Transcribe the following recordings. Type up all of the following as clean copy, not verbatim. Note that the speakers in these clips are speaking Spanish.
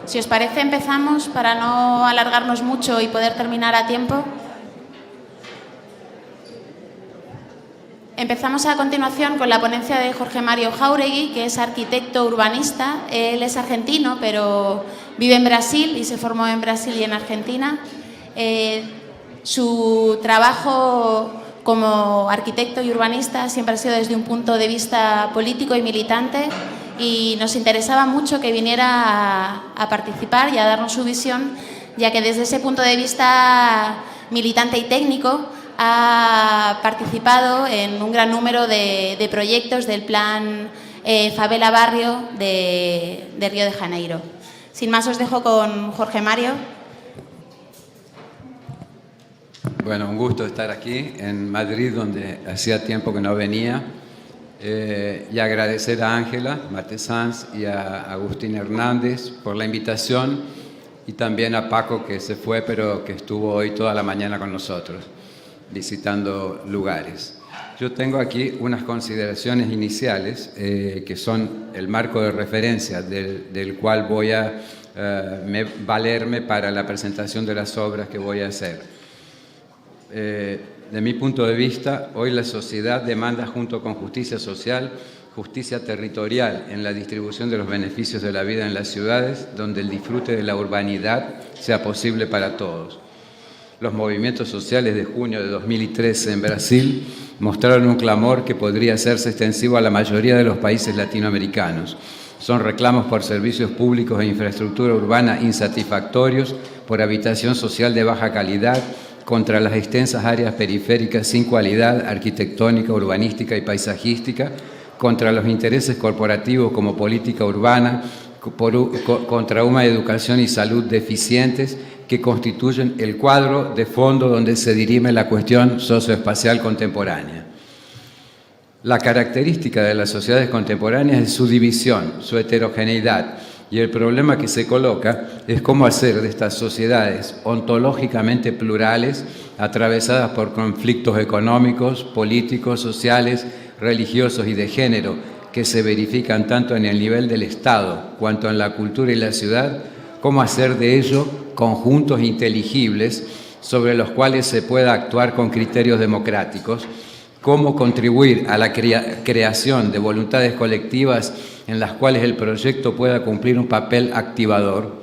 Si os parece, empezamos para no alargarnos mucho y poder terminar a tiempo. Empezamos a continuación con la ponencia de Jorge Mario Jáuregui, que es arquitecto urbanista. Él es argentino, pero vive en Brasil y se formó en Brasil y en Argentina. Su trabajo como arquitecto y urbanista siempre ha sido desde un punto de vista político y militante, y nos interesaba mucho que viniera a participar y a darnos su visión, ya que desde ese punto de vista militante y técnico ha participado en un gran número de proyectos del plan Favela Barrio de Río de Janeiro. Sin más, os dejo con Jorge Mario. Bueno, un gusto estar aquí en Madrid, donde hacía tiempo que no venía, y agradecer a Ángela Matesanz y a Agustín Hernández por la invitación, y también a Paco, que se fue, pero que estuvo hoy toda la mañana con nosotros, visitando lugares. Yo tengo aquí unas consideraciones iniciales que son el marco de referencia del cual voy a valerme para la presentación de las obras que voy a hacer. De mi punto de vista, hoy la sociedad demanda, junto con justicia social, justicia territorial en la distribución de los beneficios de la vida en las ciudades, donde el disfrute de la urbanidad sea posible para todos. Los movimientos sociales de junio de 2013 en Brasil mostraron un clamor que podría hacerse extensivo a la mayoría de los países latinoamericanos. Son reclamos por servicios públicos e infraestructura urbana insatisfactorios, por habitación social de baja calidad, contra las extensas áreas periféricas sin cualidad arquitectónica, urbanística y paisajística, contra los intereses corporativos como política urbana, contra una educación y salud deficientes que constituyen el cuadro de fondo donde se dirime la cuestión socioespacial contemporánea. La característica de las sociedades contemporáneas es su división, su heterogeneidad, y el problema que se coloca es cómo hacer de estas sociedades ontológicamente plurales, atravesadas por conflictos económicos, políticos, sociales, religiosos y de género, que se verifican tanto en el nivel del Estado cuanto en la cultura y la ciudad, cómo hacer de ello conjuntos inteligibles sobre los cuales se pueda actuar con criterios democráticos, cómo contribuir a la creación de voluntades colectivas en las cuales el proyecto pueda cumplir un papel activador,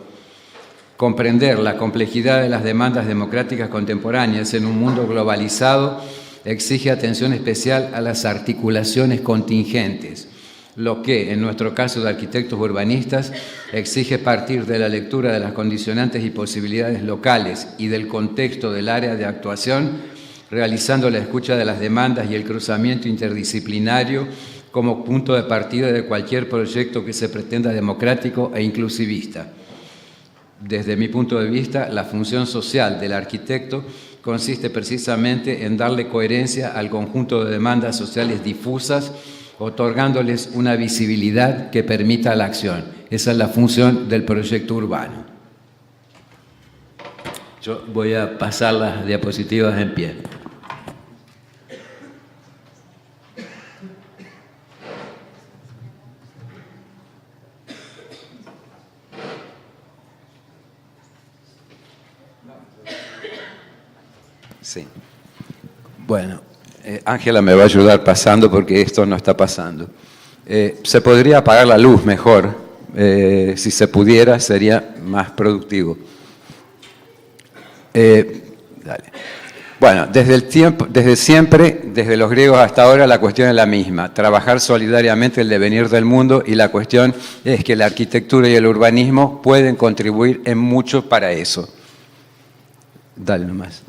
comprender la complejidad de las demandas democráticas contemporáneas en un mundo globalizado exige atención especial a las articulaciones contingentes, lo que, en nuestro caso de arquitectos urbanistas, exige partir de la lectura de las condicionantes y posibilidades locales y del contexto del área de actuación, realizando la escucha de las demandas y el cruzamiento interdisciplinario como punto de partida de cualquier proyecto que se pretenda democrático e inclusivista. Desde mi punto de vista, la función social del arquitecto consiste precisamente en darle coherencia al conjunto de demandas sociales difusas, otorgándoles una visibilidad que permita la acción. Esa es la función del proyecto urbano. Yo voy a pasar las diapositivas en pie. Sí. Bueno, Ángela me va a ayudar pasando porque esto no está pasando. Se podría apagar la luz mejor. Si se pudiera, sería más productivo. Dale. Bueno, desde siempre, desde los griegos hasta ahora, la cuestión es la misma: trabajar solidariamente el devenir del mundo, y la cuestión es que la arquitectura y el urbanismo pueden contribuir en mucho para eso. Dale nomás.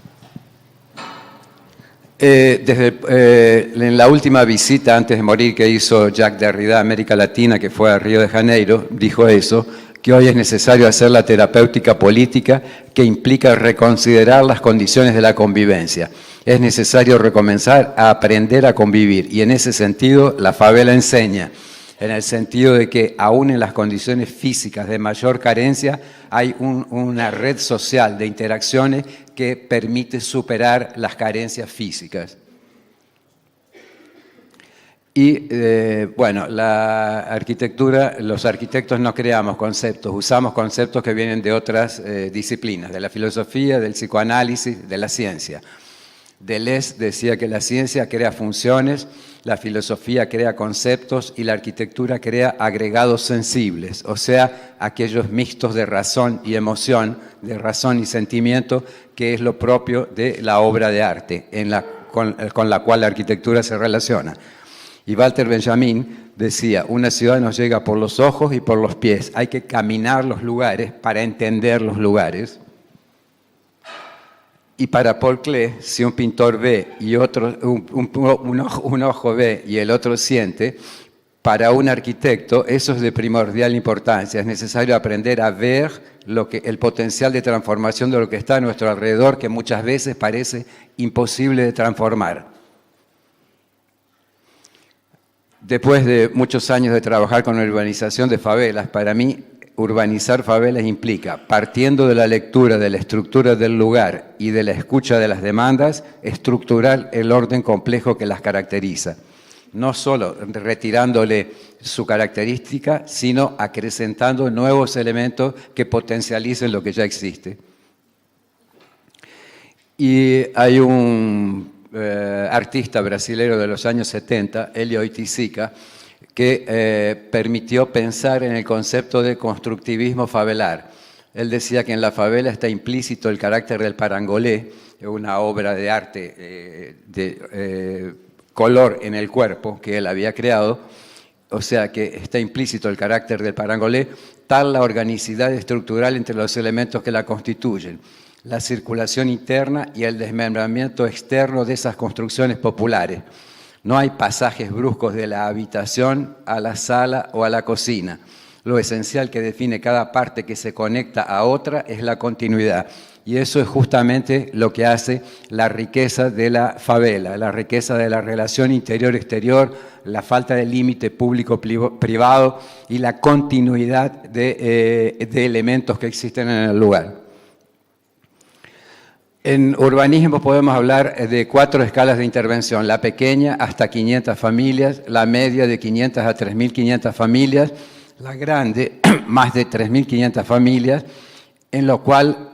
En la última visita antes de morir que hizo Jacques Derrida a América Latina, que fue a Río de Janeiro, dijo eso, que hoy es necesario hacer la terapéutica política que implica reconsiderar las condiciones de la convivencia. Es necesario recomenzar a aprender a convivir, y en ese sentido la favela enseña, en el sentido de que aún en las condiciones físicas de mayor carencia hay una red social de interacciones que permite superar las carencias físicas. Y bueno, la arquitectura, los arquitectos no creamos conceptos, usamos conceptos que vienen de otras disciplinas, de la filosofía, del psicoanálisis, de la ciencia. Deleuze decía que la ciencia crea funciones, la filosofía crea conceptos y la arquitectura crea agregados sensibles, o sea, aquellos mixtos de razón y emoción, de razón y sentimiento, que es lo propio de la obra de arte, con la cual la arquitectura se relaciona. Y Walter Benjamin decía, una ciudad nos llega por los ojos y por los pies. Hay que caminar los lugares para entender los lugares. Y para Paul Klee, si un pintor ve y otro, un ojo ve y el otro siente, para un arquitecto eso es de primordial importancia. Es necesario aprender a ver el potencial de transformación de lo que está a nuestro alrededor, que muchas veces parece imposible de transformar. Después de muchos años de trabajar con la urbanización de favelas, para mí urbanizar favelas implica, partiendo de la lectura de la estructura del lugar y de la escucha de las demandas, estructurar el orden complejo que las caracteriza. No solo retirándole su característica, sino acrecentando nuevos elementos que potencialicen lo que ya existe. Y hay un artista brasileño de los años 70, Hélio Oiticica, que permitió pensar en el concepto de constructivismo favelar. Él decía que en la favela está implícito el carácter del parangolé, una obra de arte de color en el cuerpo que él había creado, o sea que está implícito el carácter del parangolé, tal la organicidad estructural entre los elementos que la constituyen, la circulación interna y el desmembramiento externo de esas construcciones populares. No hay pasajes bruscos de la habitación a la sala o a la cocina. Lo esencial que define cada parte que se conecta a otra es la continuidad. Y eso es justamente lo que hace la riqueza de la favela, la riqueza de la relación interior-exterior, la falta de límite público-privado y la continuidad de elementos que existen en el lugar. En urbanismo podemos hablar de 4 escalas de intervención, la pequeña hasta 500 familias, la media de 500 a 3.500 familias, la grande más de 3.500 familias, en lo cual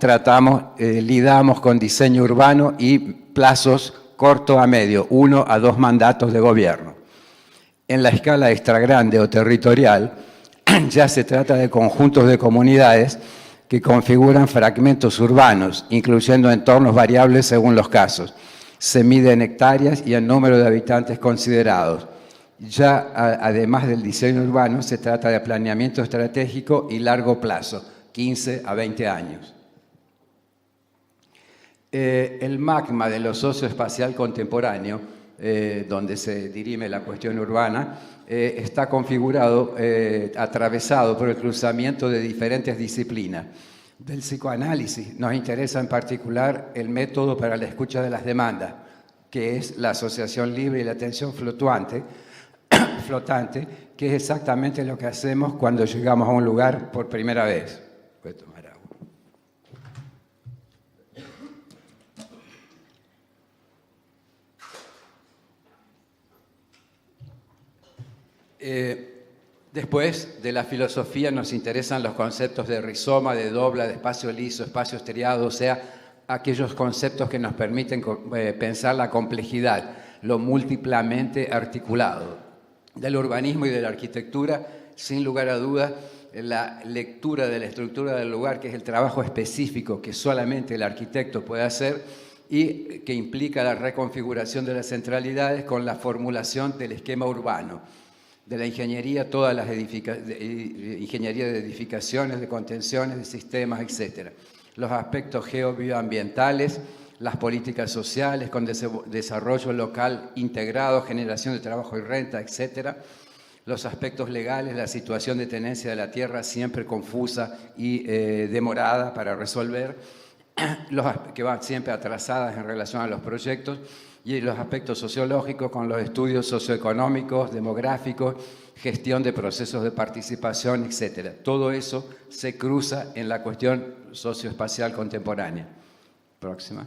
lidamos con diseño urbano y plazos corto a medio, 1 a 2 mandatos de gobierno. En la escala extra grande o territorial ya se trata de conjuntos de comunidades que configuran fragmentos urbanos, incluyendo entornos variables según los casos. Se mide en hectáreas y en número de habitantes considerados. Ya, además del diseño urbano, se trata de planeamiento estratégico y largo plazo, 15 a 20 años. El magma de lo socioespacial contemporáneo, donde se dirime la cuestión urbana, está configurado, atravesado por el cruzamiento de diferentes disciplinas. Del psicoanálisis nos interesa en particular el método para la escucha de las demandas, que es la asociación libre y la atención flotante, que es exactamente lo que hacemos cuando llegamos a un lugar por primera vez. Voy a tomar agua. Después de la filosofía nos interesan los conceptos de rizoma, de dobla, de espacio liso, espacio estriado, o sea, aquellos conceptos que nos permiten pensar la complejidad, lo múltiplamente articulado. Del urbanismo y de la arquitectura, sin lugar a dudas, la lectura de la estructura del lugar, que es el trabajo específico que solamente el arquitecto puede hacer y que implica la reconfiguración de las centralidades con la formulación del esquema urbano. De la ingeniería, todas las ingeniería de edificaciones, de contenciones, de sistemas, etc. Los aspectos geobioambientales, las políticas sociales con desarrollo local integrado, generación de trabajo y renta, etc. Los aspectos legales, la situación de tenencia de la tierra siempre confusa y demorada para resolver, que van siempre atrasadas en relación a los proyectos, y los aspectos sociológicos con los estudios socioeconómicos, demográficos, gestión de procesos de participación, etc. Todo eso se cruza en la cuestión socioespacial contemporánea. Próxima.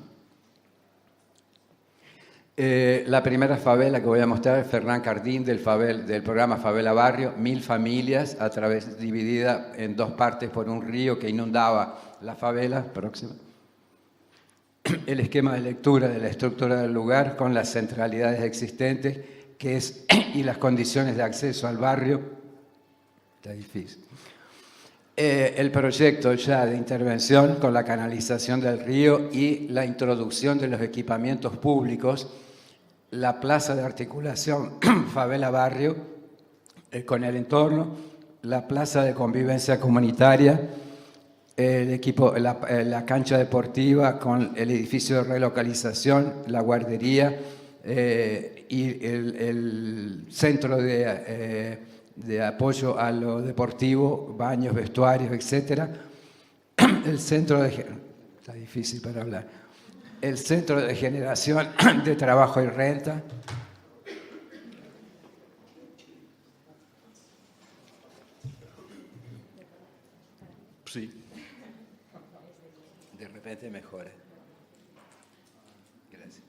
La primera favela que voy a mostrar es Fernán Cardín del programa Favela Barrio, 1000 familias dividida en dos partes por un río que inundaba la favela. Próxima. El esquema de lectura de la estructura del lugar con las centralidades existentes y las condiciones de acceso al barrio. Está difícil. El proyecto ya de intervención con la canalización del río y la introducción de los equipamientos públicos, la plaza de articulación Favela Barrio con el entorno, la plaza de convivencia comunitaria, la cancha deportiva con el edificio de relocalización, la guardería y el centro de apoyo a lo deportivo, baños, vestuarios, etc. El centro de... Está difícil para hablar. El centro de generación de trabajo y renta. Sí. De repente mejora. Gracias.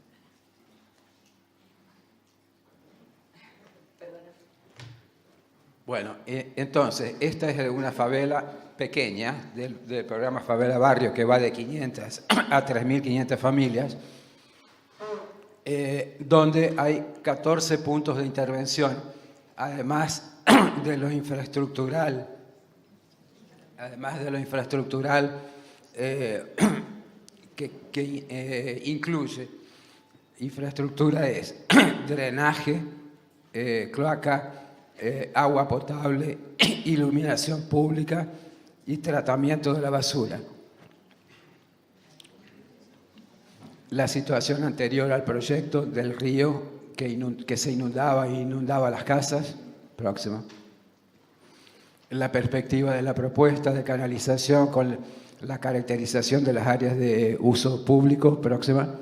Bueno, entonces, esta es una favela pequeña del programa Favela Barrio que va de 500 a 3.500 familias, donde hay 14 puntos de intervención, además de lo infraestructural. Que incluye infraestructura es drenaje, cloaca, agua potable, iluminación pública y tratamiento de la basura. La situación anterior al proyecto del río que se inundaba e inundaba las casas. Próxima. La perspectiva de la propuesta de canalización con la caracterización de las áreas de uso público. Próxima.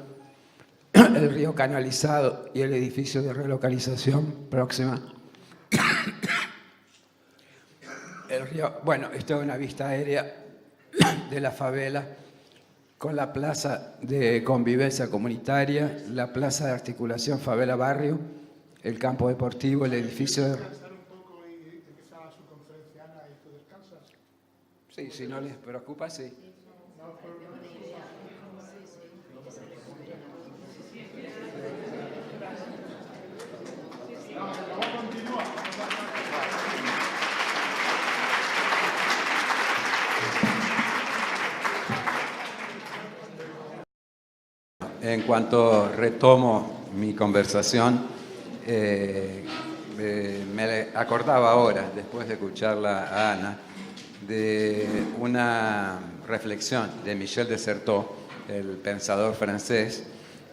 El río canalizado y el edificio de relocalización. Próxima. El río, bueno, esto es una vista aérea de la favela con la plaza de convivencia comunitaria, la plaza de articulación Favela Barrio, el campo deportivo, el edificio de... Sí, si no les preocupa, sí. En cuanto retomo mi conversación, me acordaba ahora, después de escucharla a Ana, de una reflexión de Michel de Certeau, el pensador francés,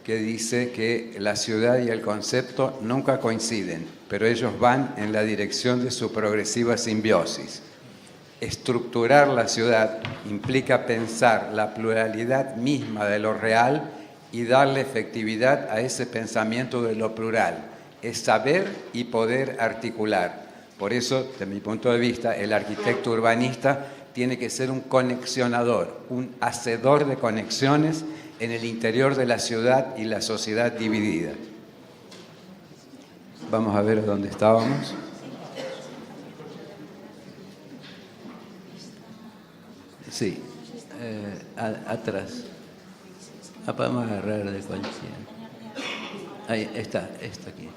que dice que la ciudad y el concepto nunca coinciden, pero ellos van en la dirección de su progresiva simbiosis. Estructurar la ciudad implica pensar la pluralidad misma de lo real y darle efectividad a ese pensamiento de lo plural. Es saber y poder articular. Por eso, desde mi punto de vista, el arquitecto urbanista tiene que ser un conexionador, un hacedor de conexiones en el interior de la ciudad y la sociedad dividida. Vamos a ver dónde estábamos. Sí, atrás. Podemos agarrar de cualquiera. Ahí está, esto aquí.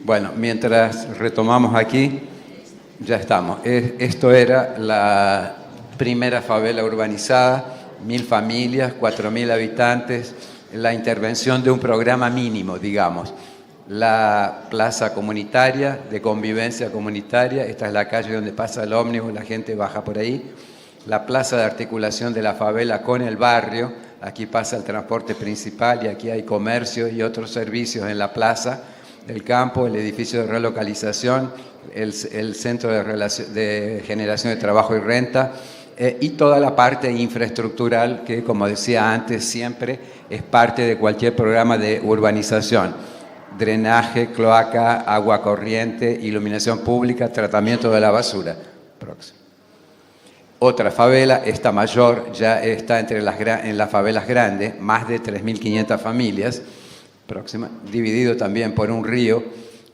Bueno, mientras retomamos aquí, ya estamos. Esto era la primera favela urbanizada, 1000 familias, 4000 habitantes, la intervención de un programa mínimo, digamos. La plaza comunitaria, de convivencia comunitaria, esta es la calle donde pasa el ómnibus, la gente baja por ahí. La plaza de articulación de la favela con el barrio, aquí pasa el transporte principal y aquí hay comercio y otros servicios en la plaza del campo, el edificio de relocalización, el centro de generación de trabajo y renta, y toda la parte infraestructural que, como decía antes, siempre es parte de cualquier programa de urbanización. Drenaje, cloaca, agua corriente, iluminación pública, tratamiento de la basura. Próximo. Otra favela, esta mayor, ya está en las favelas grandes, más de 3.500 familias, próxima, dividido también por un río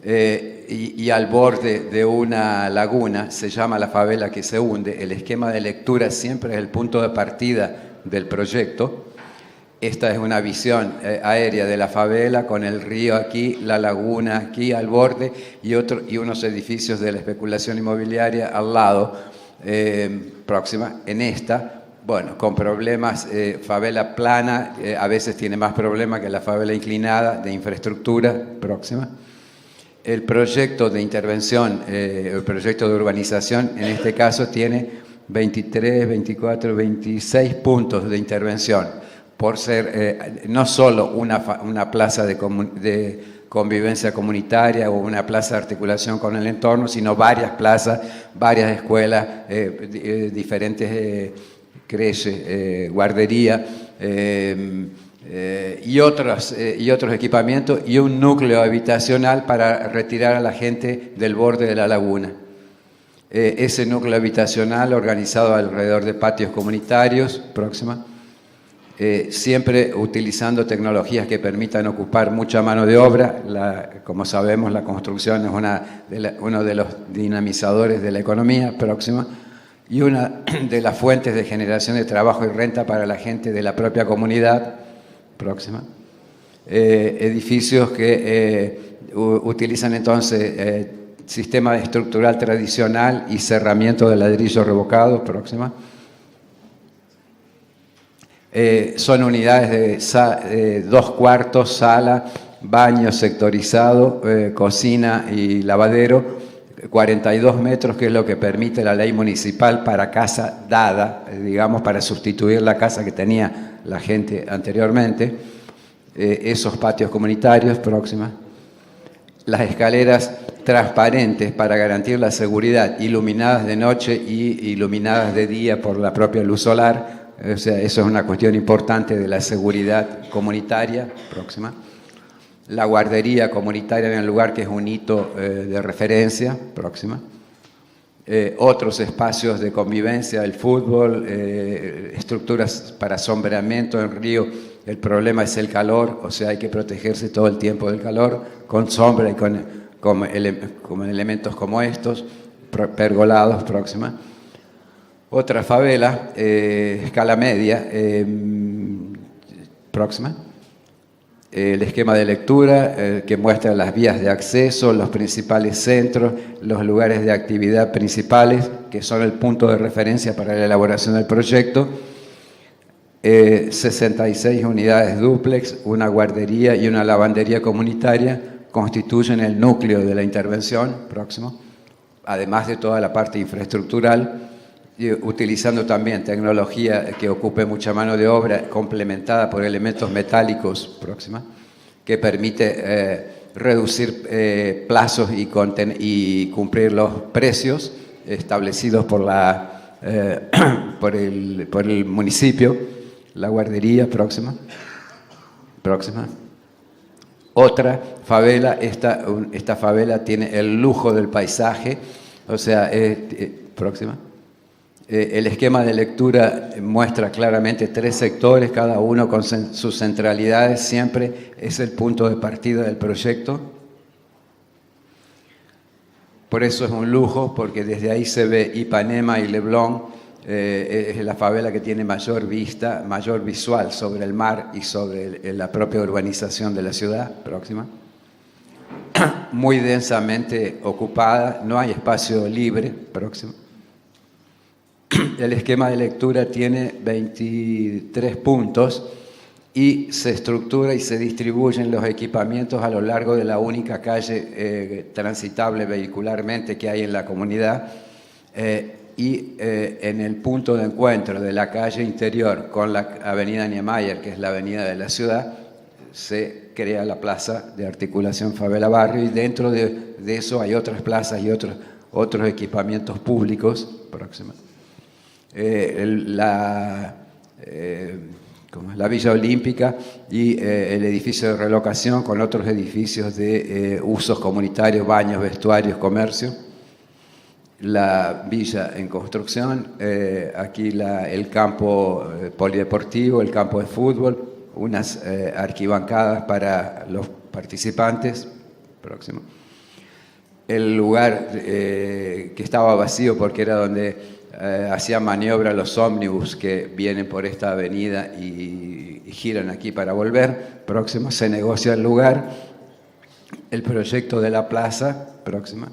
y al borde de una laguna. Se llama la favela que se hunde. El esquema de lectura siempre es el punto de partida del proyecto. Esta es una visión aérea de la favela con el río aquí, la laguna aquí al borde y unos edificios de la especulación inmobiliaria al lado. Próxima, en esta, bueno, con problemas, favela plana, a veces tiene más problemas que la favela inclinada de infraestructura. Próxima. El proyecto de intervención, el proyecto de urbanización, en este caso tiene 23, 24, 26 puntos de intervención, por ser no solo una plaza de convivencia comunitaria o una plaza de articulación con el entorno, sino varias plazas, varias escuelas, diferentes creches, guardería y otros equipamientos y un núcleo habitacional para retirar a la gente del borde de la laguna. Ese núcleo habitacional organizado alrededor de patios comunitarios, próxima, siempre utilizando tecnologías que permitan ocupar mucha mano de obra. Como sabemos, la construcción es uno de los dinamizadores de la economía, próxima, y una de las fuentes de generación de trabajo y renta para la gente de la propia comunidad, próxima. Edificios que utilizan entonces sistema estructural tradicional y cerramiento de ladrillo revocado, próxima. Son unidades de 2 cuartos, sala, baño sectorizado, cocina y lavadero, 42 metros, que es lo que permite la ley municipal para casa dada, digamos, para sustituir la casa que tenía la gente anteriormente. Esos patios comunitarios, próxima. Las escaleras transparentes para garantir la seguridad, iluminadas de noche y iluminadas de día por la propia luz solar. O sea, eso es una cuestión importante de la seguridad comunitaria, próxima. La guardería comunitaria en el lugar, que es un hito de referencia, próxima. Otros espacios de convivencia, el fútbol, estructuras para sombreamiento en río. El problema es el calor, o sea, hay que protegerse todo el tiempo del calor, con sombra y con elementos como estos, pergolados, próxima. Otra favela, escala media, próxima. El esquema de lectura que muestra las vías de acceso, los principales centros, los lugares de actividad principales, que son el punto de referencia para la elaboración del proyecto. 66 unidades dúplex, una guardería y una lavandería comunitaria constituyen el núcleo de la intervención, próximo, además de toda la parte infraestructural, utilizando también tecnología que ocupe mucha mano de obra, complementada por elementos metálicos, próxima, que permite reducir plazos y cumplir los precios establecidos por el municipio. La guardería, próxima. Otra favela, esta favela tiene el lujo del paisaje, o sea, próxima. El esquema de lectura muestra claramente 3 sectores, cada uno con sus centralidades, siempre es el punto de partida del proyecto. Por eso es un lujo, porque desde ahí se ve Ipanema y Leblon, es la favela que tiene mayor vista, mayor visual sobre el mar y sobre la propia urbanización de la ciudad, próxima. Muy densamente ocupada, no hay espacio libre, próximo. El esquema de lectura tiene 23 puntos y se estructura y se distribuyen los equipamientos a lo largo de la única calle transitable vehicularmente que hay en la comunidad y en el punto de encuentro de la calle interior con la avenida Niemeyer, que es la avenida de la ciudad, se crea la plaza de articulación favela barrio y dentro de eso hay otras plazas y otros equipamientos públicos próximos. La Villa Olímpica y el edificio de relocación con otros edificios de usos comunitarios, baños, vestuarios, comercio. la villa en construcción, aquí el campo polideportivo, el campo de fútbol, unas arquibancadas para los participantes. Próximo. El lugar que estaba vacío porque era donde hacían maniobra los ómnibus que vienen por esta avenida y giran aquí para volver. Próximo, se negocia el lugar. El proyecto de la plaza. Próxima.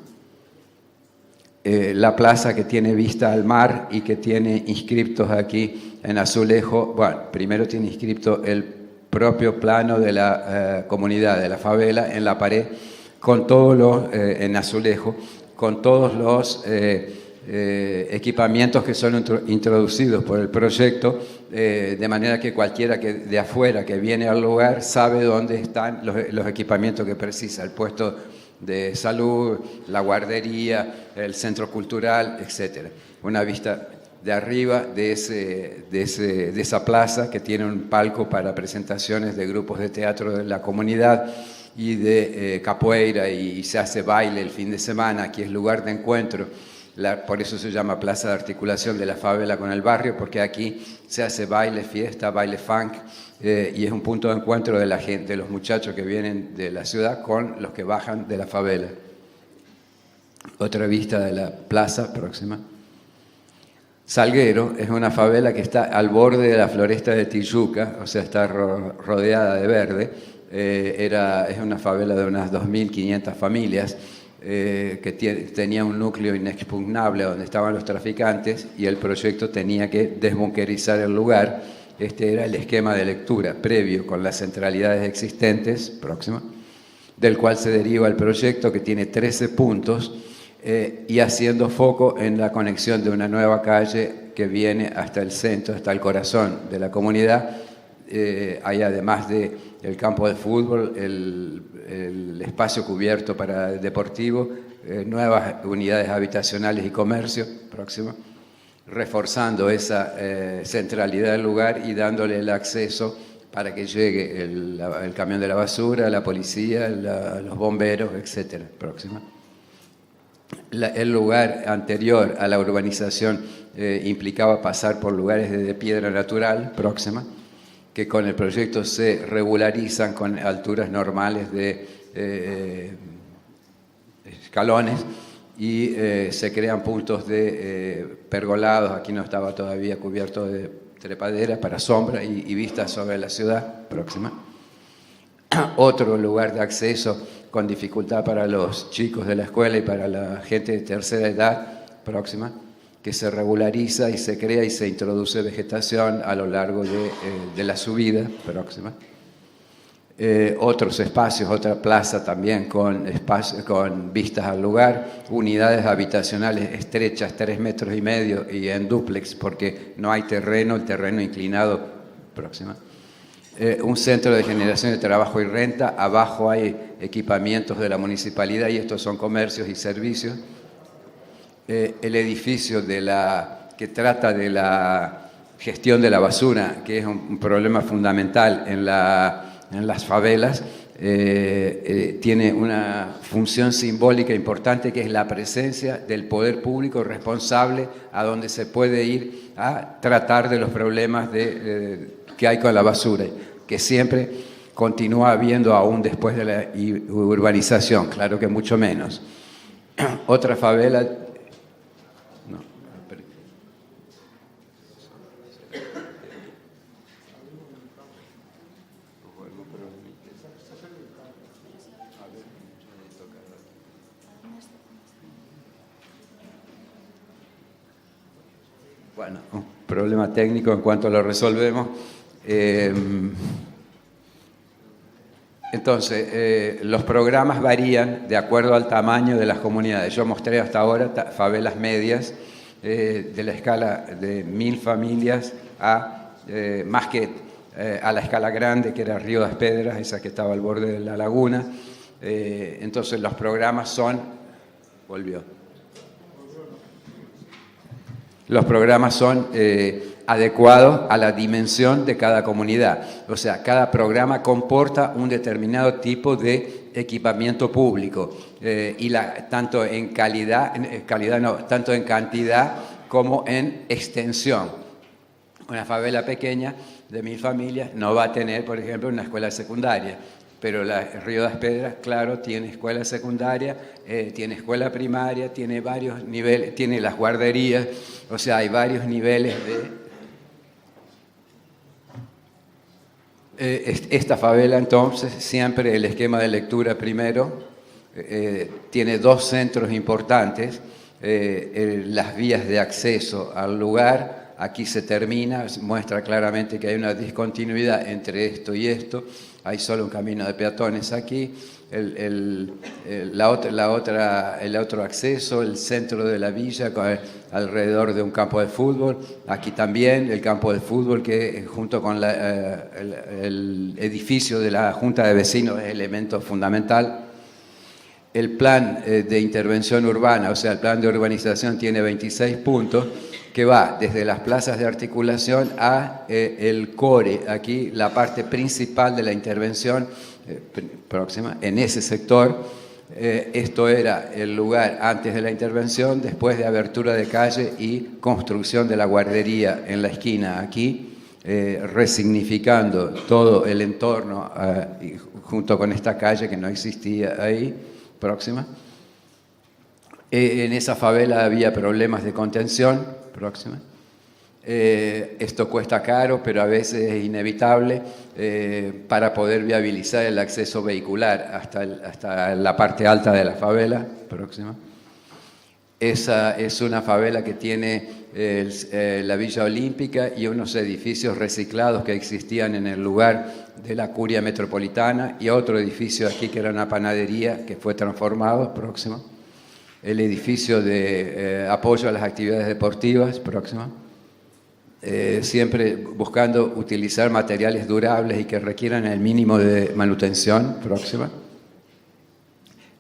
La plaza que tiene vista al mar y que tiene inscriptos aquí en azulejo. Bueno, primero tiene inscripto el propio plano de la comunidad, de la favela, en la pared, con todos los, en azulejo, con todos los equipamientos que son introducidos por el proyecto, de manera que cualquiera que de afuera que viene al lugar sabe dónde están los equipamientos que precisa, el puesto de salud, la guardería, el centro cultural, etc. Una vista de arriba de esa plaza que tiene un palco para presentaciones de grupos de teatro de la comunidad y de capoeira, y se hace baile el fin de semana. Aquí es lugar de encuentro, por eso se llama Plaza de Articulación de la Favela con el barrio, porque aquí se hace baile, fiesta, baile funk, y es un punto de encuentro de la gente, de los muchachos que vienen de la ciudad con los que bajan de la favela. Otra vista de la plaza, próxima. Salguero es una favela que está al borde de la floresta de Tijuca, o sea, está rodeada de verde. Es una favela de unas 2.500 familias que tenía un núcleo inexpugnable donde estaban los traficantes, y el proyecto tenía que desbunkerizar el lugar. Este era el esquema de lectura previo con las centralidades existentes, próxima, del cual se deriva el proyecto, que tiene 13 puntos, y haciendo foco en la conexión de una nueva calle que viene hasta el centro, hasta el corazón de la comunidad. Hay, además del campo de fútbol, el espacio cubierto para el deportivo, nuevas unidades habitacionales y comercio, próximo, reforzando esa centralidad del lugar y dándole el acceso para que llegue el camión de la basura, la policía, los bomberos, etc. Próxima. El lugar anterior a la urbanización implicaba pasar por lugares de piedra natural, próxima, que con el proyecto se regularizan con alturas normales de escalones, y se crean puntos de pergolados. Aquí no estaba todavía cubierto de trepadera para sombra y vistas sobre la ciudad, próxima. Otro lugar de acceso con dificultad para los chicos de la escuela y para la gente de tercera edad, próxima, que se regulariza y se crea y se introduce vegetación a lo largo de la subida, próxima. Otros espacios, otra plaza también con vistas al lugar, unidades habitacionales estrechas, 3,5 metros y en dúplex, porque no hay terreno, el terreno inclinado, próxima. Un centro de generación de trabajo y renta, abajo hay equipamientos de la municipalidad y estos son comercios y servicios. El edificio que trata de la gestión de la basura, que es un problema fundamental en las favelas, tiene una función simbólica importante, que es la presencia del poder público responsable, a donde se puede ir a tratar de los problemas que hay con la basura, que siempre continúa habiendo aún después de la urbanización, claro que mucho menos. Otra favela... Bueno, un problema técnico, en cuanto lo resolvemos. Entonces, los programas varían de acuerdo al tamaño de las comunidades. Yo mostré hasta ahora favelas medias, de la escala de 1.000 familias a más que a la escala grande, que era Río das Pedras, esa que estaba al borde de la laguna. Entonces, los programas son... Los programas son adecuados a la dimensión de cada comunidad. O sea, cada programa comporta un determinado tipo de equipamiento público, y tanto en tanto en cantidad como en extensión. Una favela pequeña de 1000 familias no va a tener, por ejemplo, una escuela secundaria, pero Río das Pedras, claro, tiene escuela secundaria, tiene escuela primaria, tiene varios niveles, tiene las guarderías, o sea, hay varios niveles de... Esta favela, entonces, siempre el esquema de lectura primero, tiene 2 centros importantes, las vías de acceso al lugar, aquí se termina, muestra claramente que hay una discontinuidad entre esto y esto, hay solo un camino de peatones aquí, el otro acceso, el centro de la villa alrededor de un campo de fútbol, aquí también el campo de fútbol que junto con el edificio de la Junta de Vecinos es elemento fundamental. El plan de intervención urbana, o sea, el plan de urbanización tiene 26 puntos que va desde las plazas de articulación a el core, aquí la parte principal de la intervención próxima, en ese sector. Esto era el lugar antes de la intervención, después de abertura de calle y construcción de la guardería en la esquina aquí, resignificando todo el entorno junto con esta calle que no existía ahí. Próxima. En esa favela había problemas de contención. Próxima. Esto cuesta caro, pero a veces es inevitable para poder viabilizar el acceso vehicular hasta la parte alta de la favela. Próxima. Esa es una favela que tiene la Villa Olímpica y unos edificios reciclados que existían en el lugar de la curia metropolitana, y otro edificio aquí que era una panadería que fue transformado. Próximo. El edificio de apoyo a las actividades deportivas. Próximo. Siempre buscando utilizar materiales durables y que requieran el mínimo de manutención. Próxima.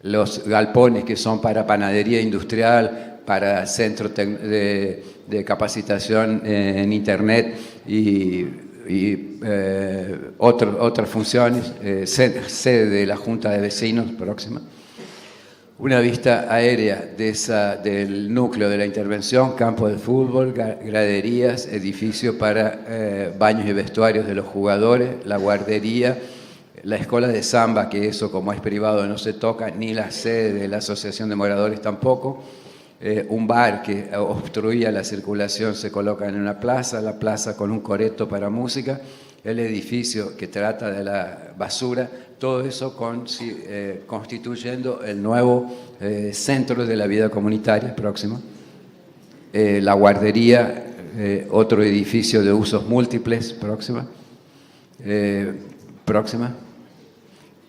Los galpones que son para panadería industrial, para centros de capacitación en Internet y otras funciones, sede de la Junta de Vecinos. Próxima. Una vista aérea del núcleo de la intervención, campo de fútbol, graderías, edificio para baños y vestuarios de los jugadores, la guardería, la escuela de samba, que eso como es privado no se toca, ni la sede de la Asociación de Moradores tampoco. Un bar que obstruía la circulación se coloca en una plaza, la plaza con un coreto para música, el edificio que trata de la basura, todo eso constituyendo el nuevo centro de la vida comunitaria. Próximo. La guardería, otro edificio de usos múltiples. Próxima. Próxima.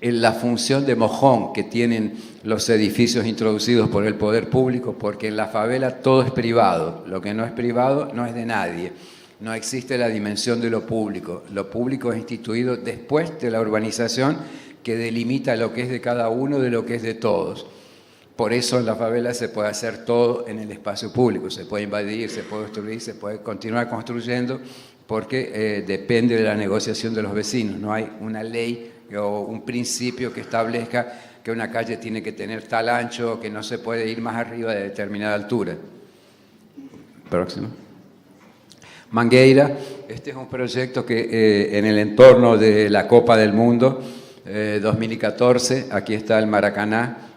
La función de mojón que tienen los edificios introducidos por el poder público, porque en la favela todo es privado, lo que no es privado no es de nadie, no existe la dimensión de lo público es instituido después de la urbanización que delimita lo que es de cada uno de lo que es de todos. Por eso en la favela se puede hacer todo en el espacio público, se puede invadir, se puede destruir, se puede continuar construyendo, porque depende de la negociación de los vecinos, no hay una ley o un principio que establezca que una calle tiene que tener tal ancho, que no se puede ir más arriba de determinada altura. Próximo. Mangueira, este es un proyecto que en el entorno de la Copa del Mundo 2014, aquí está el Maracaná,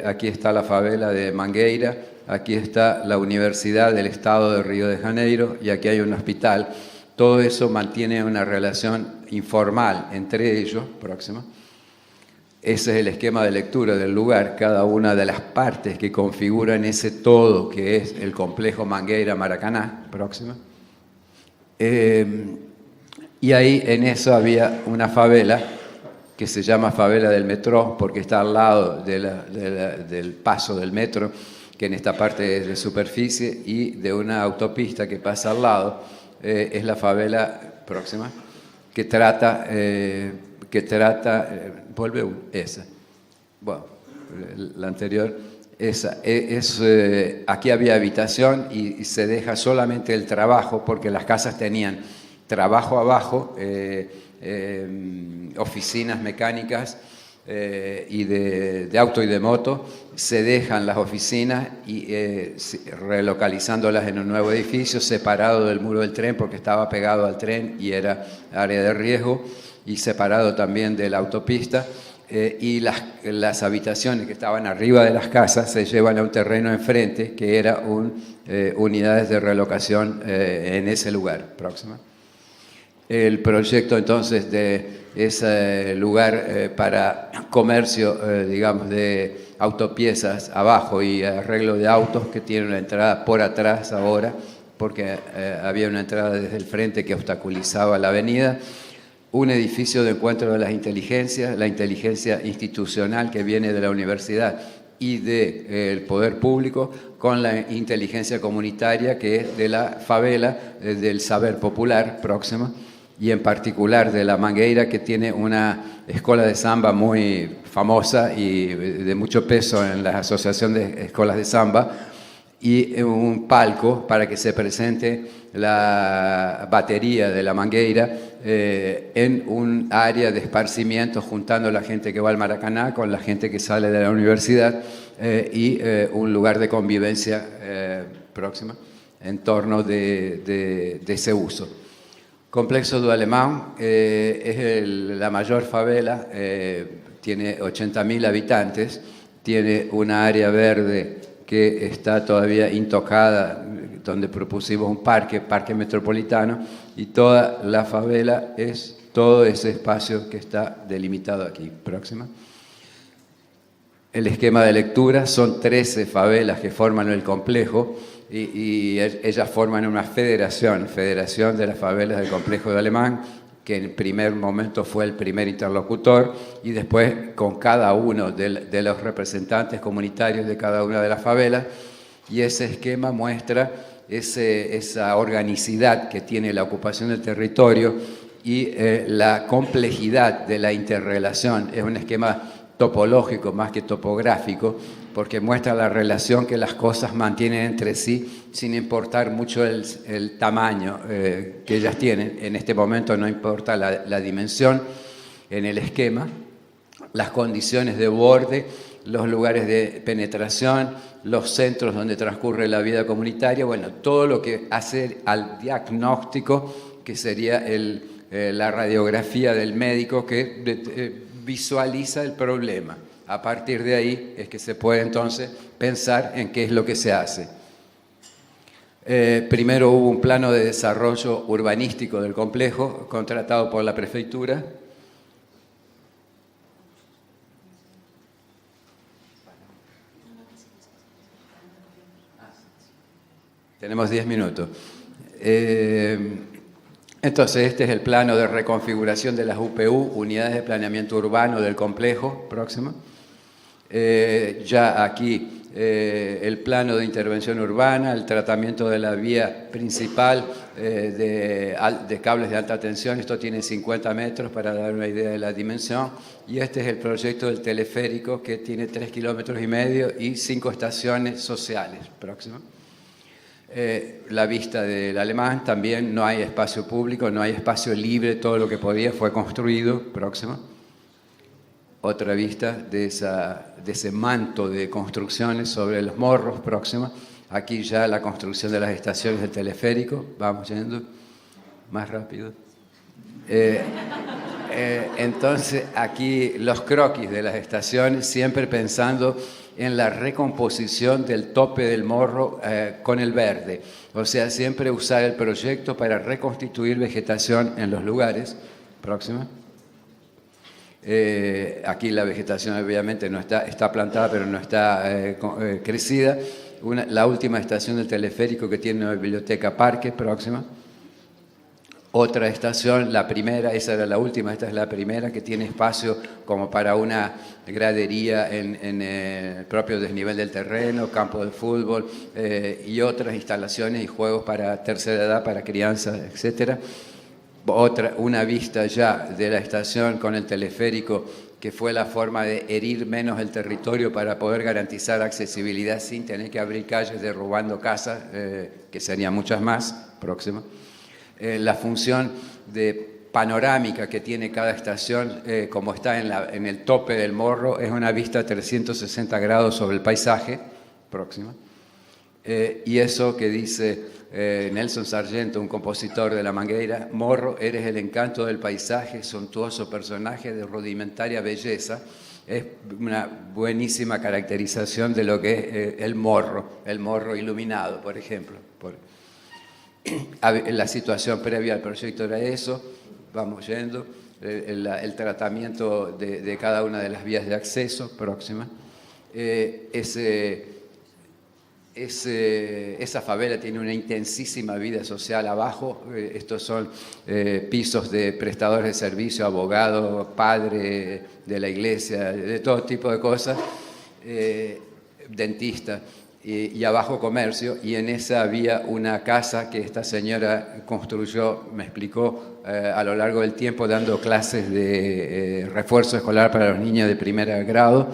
aquí está la favela de Mangueira, aquí está la Universidad del Estado de Río de Janeiro y aquí hay un hospital. Todo eso mantiene una relación informal entre ellos. Próximo. Ese es el esquema de lectura del lugar, cada una de las partes que configuran ese todo que es el complejo Mangueira-Maracaná. Próximo. Y ahí en eso había una favela que se llama Favela del Metro, porque está al lado del paso del metro, que en esta parte es de superficie, y de una autopista que pasa al lado. Es la favela próxima, que trata, vuelve esa, bueno, la anterior, esa, aquí había habitación y se deja solamente el trabajo, porque las casas tenían trabajo abajo, oficinas mecánicas y de auto y de moto, se dejan las oficinas y relocalizándolas en un nuevo edificio separado del muro del tren porque estaba pegado al tren y era área de riesgo, y separado también de la autopista. Y las habitaciones que estaban arriba de las casas se llevan a un terreno enfrente que era unidades de relocación en ese lugar. Próxima. El proyecto entonces de ese lugar para comercio, digamos, de autopiezas abajo y arreglo de autos, que tiene una entrada por atrás ahora, porque había una entrada desde el frente que obstaculizaba la avenida. Un edificio de encuentro de las inteligencias, la inteligencia institucional que viene de la universidad y del poder público, con la inteligencia comunitaria que es de la favela, del saber popular. Próxima. Y en particular de La Mangueira, que tiene una escuela de samba muy famosa y de mucho peso en la Asociación de Escuelas de Samba, y un palco para que se presente la batería de La Mangueira en un área de esparcimiento, juntando la gente que va al Maracaná con la gente que sale de la universidad, y un lugar de convivencia próxima en torno de ese uso. Complejo do Alemán es la mayor favela, tiene 80.000 habitantes, tiene una área verde que está todavía intocada, donde propusimos un parque metropolitano, y toda la favela es todo ese espacio que está delimitado aquí. Próxima. El esquema de lectura son 13 favelas que forman el complejo, y ellas forman una federación de las favelas del Complejo de Alemán, que en primer momento fue el primer interlocutor, y después con cada uno de los representantes comunitarios de cada una de las favelas, y ese esquema muestra esa organicidad que tiene la ocupación del territorio y la complejidad de la interrelación. Es un esquema topológico más que topográfico, porque muestra la relación que las cosas mantienen entre sí sin importar mucho el tamaño que ellas tienen. En este momento no importa la dimensión en el esquema, las condiciones de borde, los lugares de penetración, los centros donde transcurre la vida comunitaria, bueno, todo lo que hace al diagnóstico, que sería la radiografía del médico que visualiza el problema. A partir de ahí es que se puede entonces pensar en qué es lo que se hace. Primero hubo un plano de desarrollo urbanístico del complejo contratado por la prefectura. Tenemos 10 minutos. Entonces, este es el plano de reconfiguración de las UPU, unidades de planeamiento urbano del complejo. Próximo. Ya aquí el plano de intervención urbana, el tratamiento de la vía principal de cables de alta tensión. Esto tiene 50 metros para dar una idea de la dimensión. Y este es el proyecto del teleférico, que tiene 3,5 kilómetros y 5 estaciones sociales. Próximo. La vista del Alemán, también no hay espacio público, no hay espacio libre, todo lo que podía fue construido. Próximo. Otra vista de ese manto de construcciones sobre los morros. Próxima. Aquí ya la construcción de las estaciones del teleférico. Vamos yendo más rápido. Entonces aquí los croquis de las estaciones, siempre pensando en la recomposición del tope del morro con el verde. O sea, siempre usar el proyecto para reconstituir vegetación en los lugares. Próxima. Aquí la vegetación obviamente no está plantada, pero no está crecida. La última estación del teleférico, que tiene una biblioteca parque. Próxima. Otra estación, la primera, esa era la última, esta es la primera, que tiene espacio como para una gradería en el propio desnivel del terreno, campo de fútbol y otras instalaciones y juegos para tercera edad, para crianza, etc. Una vista ya de la estación con el teleférico, que fue la forma de herir menos el territorio para poder garantizar accesibilidad sin tener que abrir calles derrubando casas, que serían muchas más. Próximo. La función de panorámica que tiene cada estación, como está en el tope del morro, es una vista 360 grados sobre el paisaje. Próxima. Y eso que dice Nelson Sargento, un compositor de La Mangueira: Morro, eres el encanto del paisaje, suntuoso personaje de rudimentaria belleza. Es una buenísima caracterización de lo que es el morro iluminado, por ejemplo. La situación previa al proyecto era eso. Vamos yendo, el tratamiento de cada una de las vías de acceso. Próxima. Esa favela tiene una intensísima vida social abajo. Estos son pisos de prestadores de servicio, abogados, padres de la iglesia, de todo tipo de cosas, dentistas, y abajo comercio. Y en esa había una casa que esta señora construyó, me explicó, a lo largo del tiempo, dando clases de refuerzo escolar para los niños de primer grado.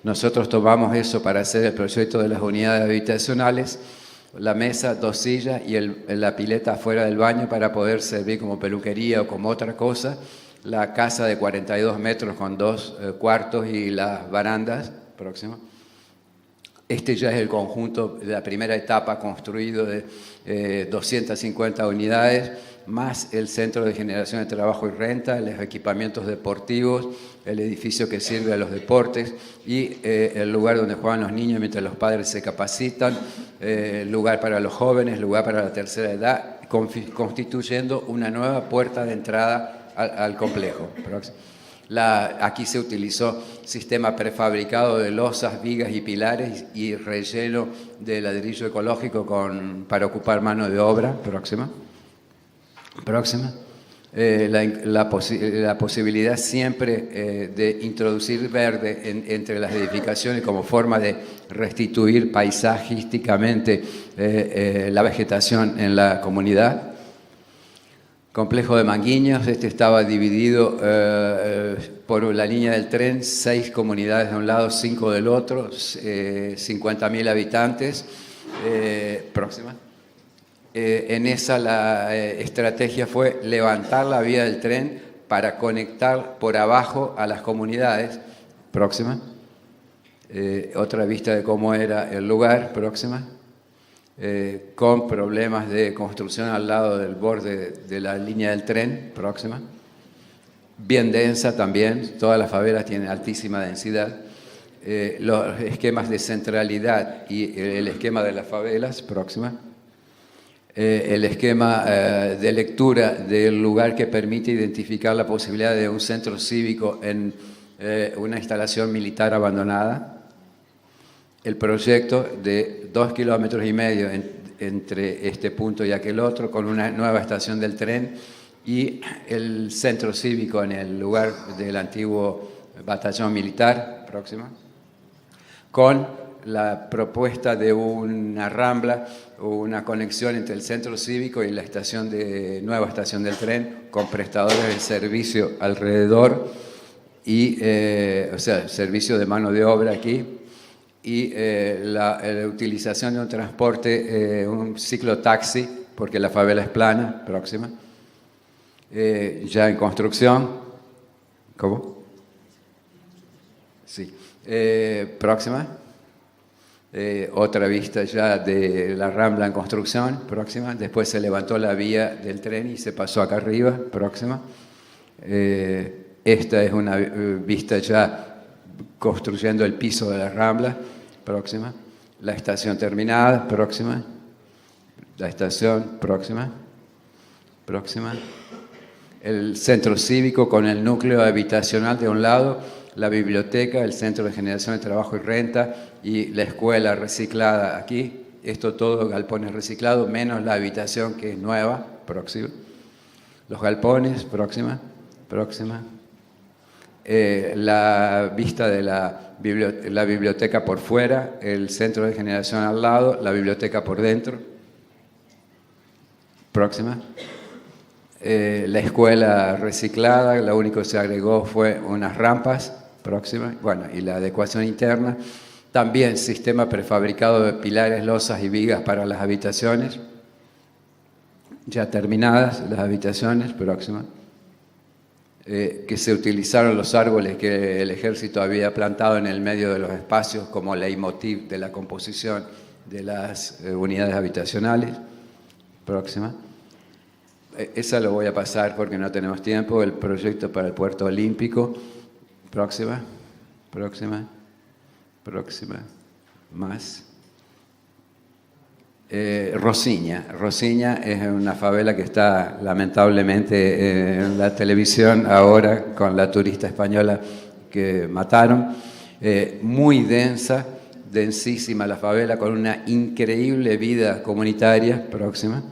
Nosotros tomamos eso para hacer el proyecto de las unidades habitacionales, la mesa, 2 sillas y la pileta afuera del baño para poder servir como peluquería o como otra cosa. La casa de 42 metros con 2 cuartos y las barandas. Próximo. Este ya es el conjunto de la primera etapa construido de 250 unidades, más el Centro de Generación de Trabajo y Renta, los equipamientos deportivos, el edificio que sirve a los deportes y el lugar donde juegan los niños mientras los padres se capacitan, lugar para los jóvenes, lugar para la tercera edad, constituyendo una nueva puerta de entrada al complejo. Aquí se utilizó sistema prefabricado de losas, vigas y pilares y relleno de ladrillo ecológico para ocupar mano de obra. Próxima. La posibilidad siempre de introducir verde entre las edificaciones como forma de restituir paisajísticamente la vegetación en la comunidad. Complejo de Manguinhos, este estaba dividido por la línea del tren, 6 comunidades de un lado, 5 del otro, 50.000 habitantes. Próxima. En esa la estrategia fue levantar la vía del tren para conectar por abajo a las comunidades. Próxima. Otra vista de cómo era el lugar. Próxima. Con problemas de construcción al lado del borde de la línea del tren. Próxima. Bien densa también, todas las favelas tienen altísima densidad. Los esquemas de centralidad y el esquema de las favelas. Próxima. El esquema de lectura del lugar que permite identificar la posibilidad de un centro cívico en una instalación militar abandonada. El proyecto de 2,5 kilómetros entre este punto y aquel otro, con una nueva estación del tren y el centro cívico en el lugar del antiguo batallón militar. Próxima. Con la propuesta de una rambla o una conexión entre el centro cívico y la nueva estación del tren, con prestadores de servicio alrededor y, servicio de mano de obra aquí. Y la utilización de un transporte, un ciclotaxi, porque la favela es plana. Próxima. Ya en construcción. ¿Cómo? Sí. Próxima. Otra vista ya de la rambla en construcción. Próxima. Después se levantó la vía del tren y se pasó acá arriba. Próxima. Esta es una vista ya construyendo el piso de la rambla. Próxima. La estación terminada. Próxima. La estación. Próxima. Próxima. El centro cívico con el núcleo habitacional de un lado, la biblioteca, el Centro de Generación de Trabajo y Renta y la escuela reciclada aquí. Esto todo galpones reciclados, menos la habitación que es nueva. Próxima. Los galpones. Próxima. Próxima. La vista de la biblioteca por fuera, el centro de generación al lado, la biblioteca por dentro. Próxima. La escuela reciclada, lo único que se agregó fue unas rampas. Próxima. Bueno, y la adecuación interna. También sistema prefabricado de pilares, losas y vigas para las habitaciones. Ya terminadas las habitaciones. Próxima. que se utilizaron los árboles que el ejército había plantado en el medio de los espacios como leitmotiv de la composición de las unidades habitacionales. Próxima. Esa lo voy a pasar porque no tenemos tiempo. El proyecto para el puerto olímpico. Próxima. Próxima. Próxima. Más. Rosiña. Rosiña es una favela que está lamentablemente en la televisión ahora con la turista española que mataron. Muy densa, densísima la favela, con una increíble vida comunitaria. Próxima.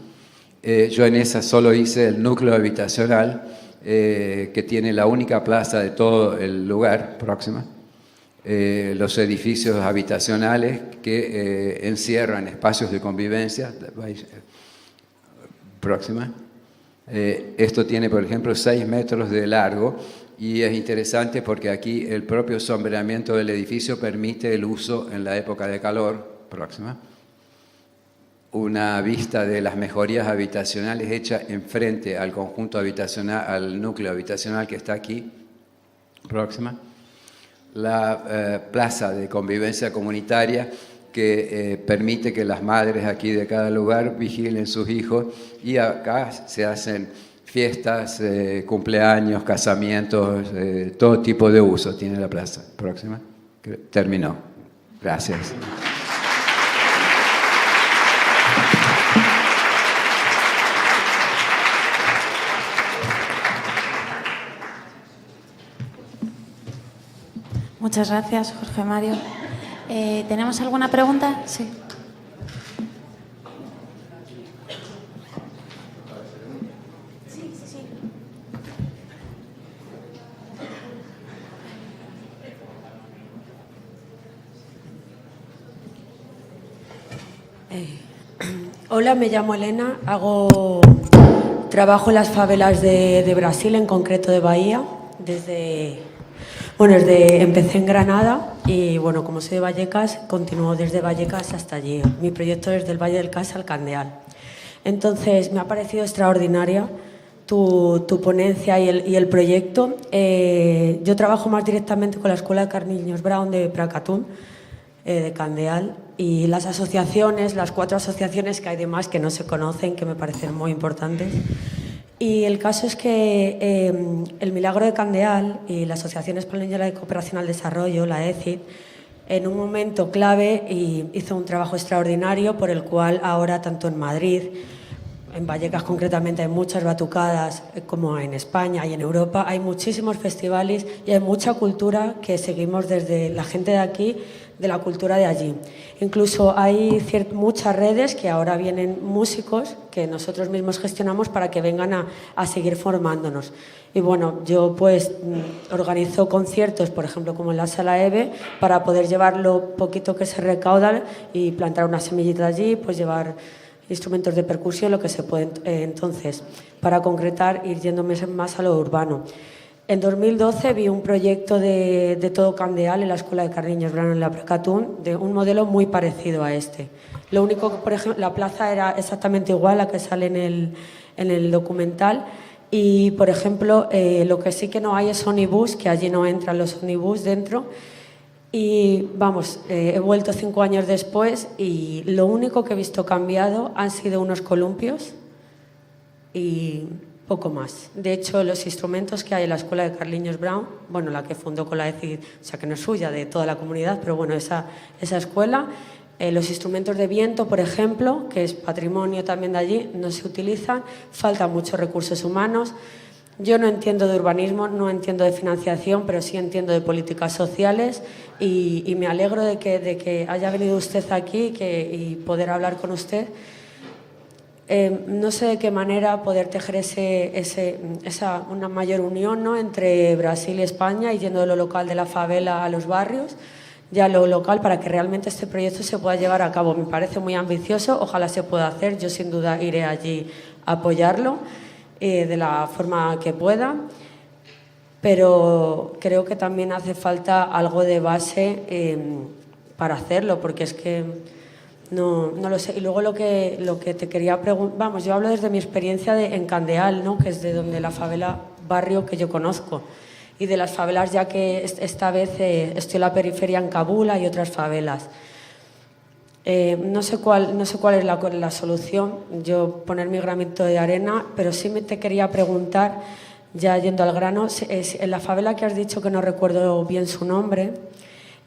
Yo en esa solo hice el núcleo habitacional, que tiene la única plaza de todo el lugar. Próxima. Los edificios habitacionales que encierran espacios de convivencia. Próxima. Esto tiene, por ejemplo, 6 metros de largo y es interesante porque aquí el propio sombreamiento del edificio permite el uso en la época de calor. Próxima. Una vista de las mejorías habitacionales hecha enfrente al conjunto habitacional, al núcleo habitacional que está aquí. Próxima. La plaza de convivencia comunitaria que permite que las madres aquí de cada lugar vigilen sus hijos, y acá se hacen fiestas, cumpleaños, casamientos, todo tipo de uso tiene la plaza. Próxima. Terminó. Gracias. Muchas gracias, Jorge Mario. ¿Tenemos alguna pregunta? Sí. Hola, me llamo Elena, trabajo en las favelas de Brasil, en concreto de Bahía, empecé en Granada y, bueno, como soy de Vallecas, continúo desde Vallecas hasta allí. Mi proyecto es del Valle del Cas al Candeal. Entonces, me ha parecido extraordinaria tu ponencia y el proyecto. Yo trabajo más directamente con la Escuela de Carniños Brown de Pracatún, de Candeal, y las asociaciones, las 4 asociaciones que hay demás que no se conocen, que me parecen muy importantes. Y el caso es que el Milagro de Candeal y la Asociación Española de Cooperación al Desarrollo, la ECID, en un momento clave hizo un trabajo extraordinario por el cual ahora, tanto en Madrid, en Vallecas concretamente, hay muchas batucadas, como en España y en Europa, hay muchísimos festivales y hay mucha cultura que seguimos desde la gente de aquí, de la cultura de allí. Incluso hay muchas redes que ahora vienen músicos que nosotros mismos gestionamos para que vengan a seguir formándonos. Y bueno, yo pues organizo conciertos, por ejemplo, como en la Sala EVE, para poder llevar lo poquito que se recauda y plantar una semillita allí, pues llevar instrumentos de percusión, lo que se puede. Entonces, para concretar, ir yéndome más a lo urbano. En 2012 vi un proyecto de todo Candeal en la Escuela de Carniños Brown en la Pracatún, de un modelo muy parecido a este. Lo único que, por ejemplo, la plaza era exactamente igual a la que sale en el documental, y, por ejemplo, lo que sí que no hay es ómnibus, que allí no entran los ómnibus dentro. Y vamos, he vuelto 5 años después y lo único que he visto cambiado han sido unos columpios y poco más. De hecho, los instrumentos que hay en la Escuela de Carniños Brown, bueno, la que fundó con la ECID, o sea que no es suya, de toda la comunidad, pero bueno, esa escuela, los instrumentos de viento, por ejemplo, que es patrimonio también de allí, no se utilizan, faltan muchos recursos humanos. Yo no entiendo de urbanismo, no entiendo de financiación, pero sí entiendo de políticas sociales y me alegro de que haya venido usted aquí y poder hablar con usted. No sé de qué manera poder tejer una mayor unión, ¿no?, entre Brasil y España, y yendo de lo local de la favela a los barrios, ya lo local, para que realmente este proyecto se pueda llevar a cabo. Me parece muy ambicioso, ojalá se pueda hacer, yo sin duda iré allí a apoyarlo de la forma que pueda, pero creo que también hace falta algo de base para hacerlo, porque es que no lo sé. Y luego lo que te quería preguntar, vamos, yo hablo desde mi experiencia en Candeal, ¿no?, que es de donde la favela barrio que yo conozco. Y de las favelas, ya que esta vez estoy en la periferia en Kabul, hay otras favelas. No sé cuál es la solución, yo poner mi granito de arena, pero sí te quería preguntar, ya yendo al grano, en la favela que has dicho, que no recuerdo bien su nombre,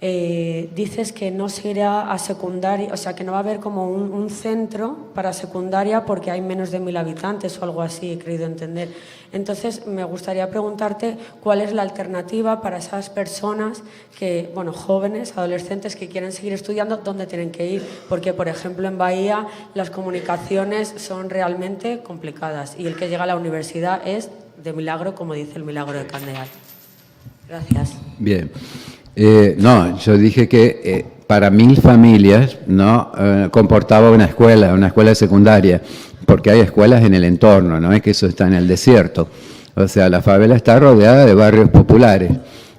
dices que no se irá a secundaria, o sea, que no va a haber como un centro para secundaria porque hay menos de 1000 habitantes o algo así, he creído entender. Entonces, me gustaría preguntarte cuál es la alternativa para esas personas que, bueno, jóvenes, adolescentes que quieren seguir estudiando, ¿dónde tienen que ir? Porque, por ejemplo, en Bahía las comunicaciones son realmente complicadas y el que llega a la universidad es de milagro, como dice el milagro de Candeal. Gracias. Bien. No, yo dije que para 1000 familias no comportaba una escuela secundaria, porque hay escuelas en el entorno, no es que eso está en el desierto. O sea, la favela está rodeada de barrios populares.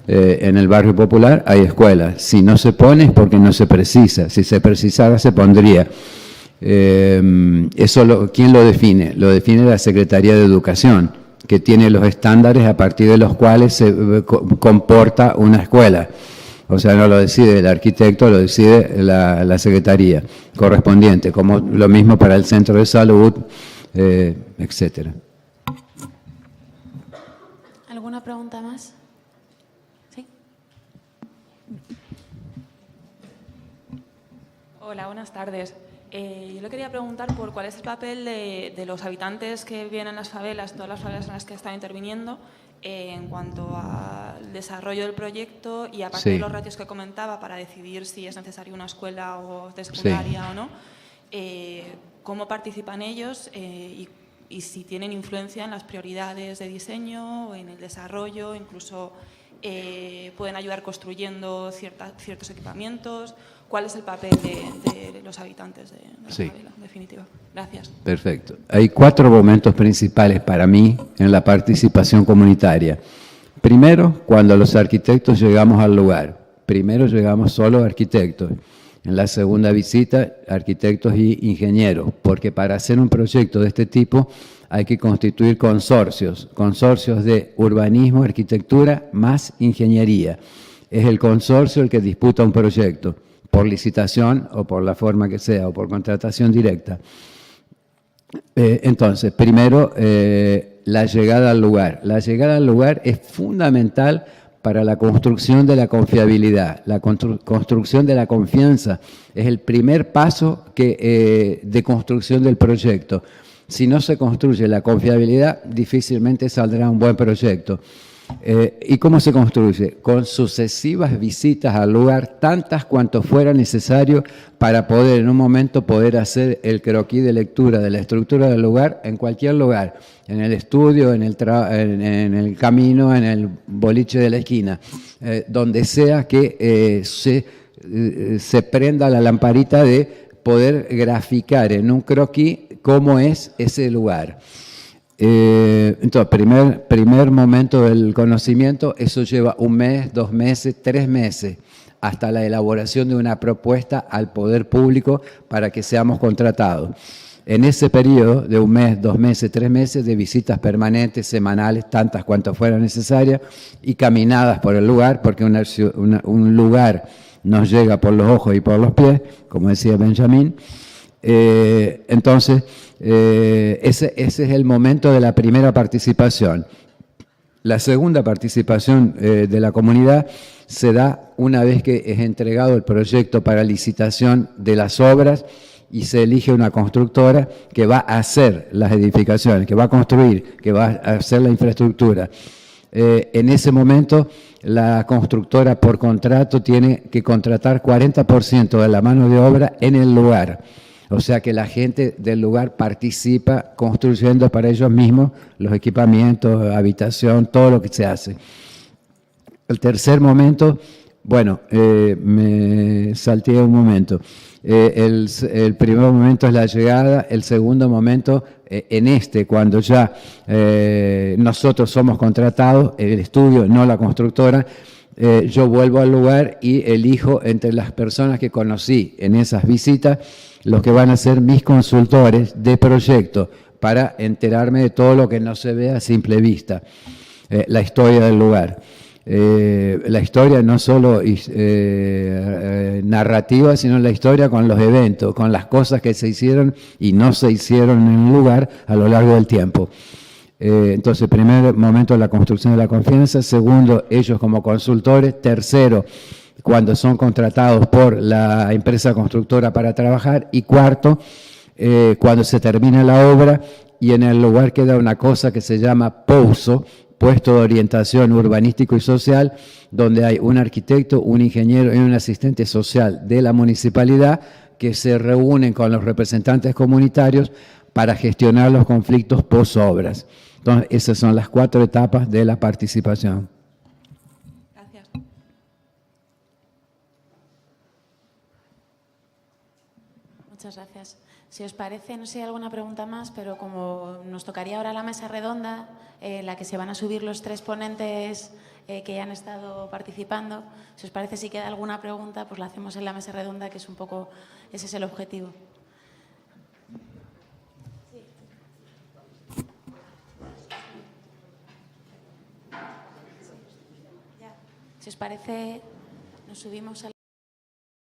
En el barrio popular hay escuelas. Si no se pone es porque no se precisa. Si se precisara, se pondría. ¿Quién lo define? Lo define la Secretaría de Educación, que tiene los estándares a partir de los cuales se comporta una escuela. O sea, no lo decide el arquitecto, lo decide la secretaría correspondiente, como lo mismo para el centro de salud, etcétera. ¿Alguna pregunta más? ¿Sí? Hola, buenas tardes. Yo le quería preguntar por cuál es el papel de los habitantes que viven en las favelas, todas las favelas en las que están interviniendo, en cuanto al desarrollo del proyecto y aparte de los ratios que comentaba para decidir si es necesaria una escuela o de secundaria o no, cómo participan ellos y si tienen influencia en las prioridades de diseño, en el desarrollo, incluso pueden ayudar construyendo ciertos equipamientos. ¿Cuál es el papel de los habitantes de la favela, en definitiva? Gracias. Perfecto. Hay 4 momentos principales para mí en la participación comunitaria. Primero, cuando los arquitectos llegamos al lugar. Primero llegamos solo arquitectos. En la segunda visita, arquitectos y ingenieros, porque para hacer un proyecto de este tipo hay que constituir consorcios de urbanismo, arquitectura, más ingeniería. Es el consorcio el que disputa un proyecto, por licitación o por la forma que sea, o por contratación directa. Entonces, primero, la llegada al lugar. La llegada al lugar es fundamental para la construcción de la confiabilidad. La construcción de la confianza es el primer paso de construcción del proyecto. Si no se construye la confiabilidad, difícilmente saldrá un buen proyecto. ¿Y cómo se construye? Con sucesivas visitas al lugar, tantas cuanto fuera necesario para poder en un momento poder hacer el croquis de lectura de la estructura del lugar en cualquier lugar, en el estudio, en el camino, en el boliche de la esquina, donde sea que se prenda la lamparita de poder graficar en un croquis cómo es ese lugar. Entonces, primer momento del conocimiento, eso lleva 1 mes, 2 meses, 3 meses, hasta la elaboración de una propuesta al poder público para que seamos contratados. En ese periodo de 1 mes, 2 meses, 3 meses, de visitas permanentes, semanales, tantas cuantas fueran necesarias, y caminadas por el lugar, porque un lugar nos llega por los ojos y por los pies, como decía Benjamín. Entonces, ese es el momento de la primera participación. La segunda participación de la comunidad se da una vez que es entregado el proyecto para licitación de las obras y se elige una constructora que va a hacer las edificaciones, que va a construir, que va a hacer la infraestructura. En ese momento, la constructora por contrato tiene que contratar 40% de la mano de obra en el lugar. O sea que la gente del lugar participa construyendo para ellos mismos los equipamientos, habitación, todo lo que se hace. El tercer momento, bueno, me salté un momento. El primer momento es la llegada, el segundo momento, cuando ya nosotros somos contratados, el estudio, no la constructora, yo vuelvo al lugar y elijo entre las personas que conocí en esas visitas los que van a ser mis consultores de proyecto para enterarme de todo lo que no se ve a simple vista. la historia del lugar. La historia no solo narrativa, sino la historia con los eventos, con las cosas que se hicieron y no se hicieron en un lugar a lo largo del tiempo. Entonces, primer momento, la construcción de la confianza. Segundo, ellos como consultores. Tercero, cuando son contratados por la empresa constructora para trabajar. Y cuarto, cuando se termina la obra y en el lugar queda una cosa que se llama POUSO, puesto de orientación urbanístico y social, donde hay un arquitecto, un ingeniero y un asistente social de la municipalidad que se reúnen con los representantes comunitarios para gestionar los conflictos post-obras. Entonces, esas son las 4 etapas de la participación. Gracias. Muchas gracias. Si os parece, no sé si hay alguna pregunta más, pero como nos tocaría ahora la mesa redonda, en la que se van a subir los 3 ponentes que ya han estado participando, si os parece, si queda alguna pregunta, pues la hacemos en la mesa redonda, que es un poco, ese es el objetivo. Si os parece, nos subimos a